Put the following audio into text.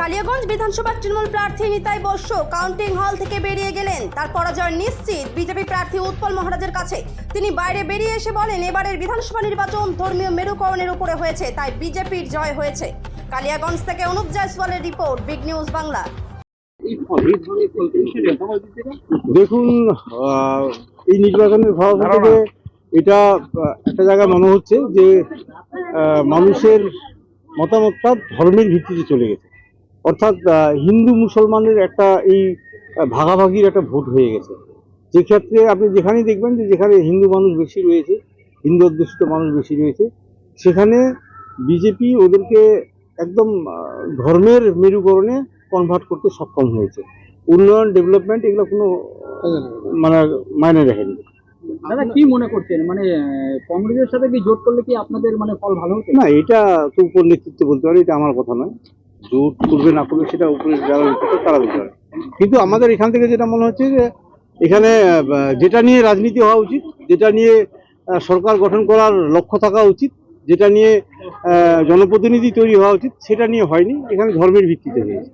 কালিয়াগঞ্জ বিধানসভার তৃণমূল প্রার্থী নিতাই বস্য কাউন্টিং হল থেকে বেরিয়ে গেলেন। তার পরাজয় নিশ্চিত বিজেপি প্রার্থী উৎপল মহারাজের কাছে। তিনি বাইরে বেরিয়ে এসে বলেন, এবারের বিধানসভা নির্বাচন ধর্মীয় মেরুকরণের উপরে হয়েছে, তাই বিজেপির জয় হয়েছে। কালিয়াগঞ্জ থেকে অনুপ জয়সওয়ালের রিপোর্ট, বিগ নিউজ বাংলা। দেখুন, এই নির্বাচনের ফল থেকে এটা একটা জায়গায় মনে হচ্ছে যে মানুষের মতামতটা ধর্মের ভিত্তিতে চলে গেছে। অর্থাৎ হিন্দু মুসলমানের একটা এই ভাগাভাগির একটা ভোট হয়ে গেছে। যে ক্ষেত্রে আপনি যেখানেই দেখবেন যে যেখানে হিন্দু মানুষ বেশি রয়েছে, হিন্দু অধ্যুষিত মানুষ বেশি রয়েছে, সেখানে বিজেপি ওদেরকে একদম ধর্মের মেরুকরণে কনভার্ট করতে সক্ষম হয়েছে। উন্নয়ন, ডেভেলপমেন্ট এগুলো কোনো মাইনে রাখেনি। দাদা কি মনে করছেন, কংগ্রেসের সাথে কি জোট করলে কি আপনাদের ফল ভালো হতো? না, এটা তো উপর নেতৃত্বে বলতে পারে, এটা আমার কথা নয়। জোট করবে না করবে সেটা উপরে যারা তারা বলতে পারে। কিন্তু আমাদের এখান থেকে যেটা মনে হচ্ছে যে এখানে যেটা নিয়ে রাজনীতি হওয়া উচিত, যেটা নিয়ে সরকার গঠন করার লক্ষ্য থাকা উচিত, যেটা নিয়ে জনপ্রতিনিধি তৈরি হওয়া উচিত, সেটা নিয়ে হয়নি। এখানে ধর্মের ভিত্তিতে হয়েছে।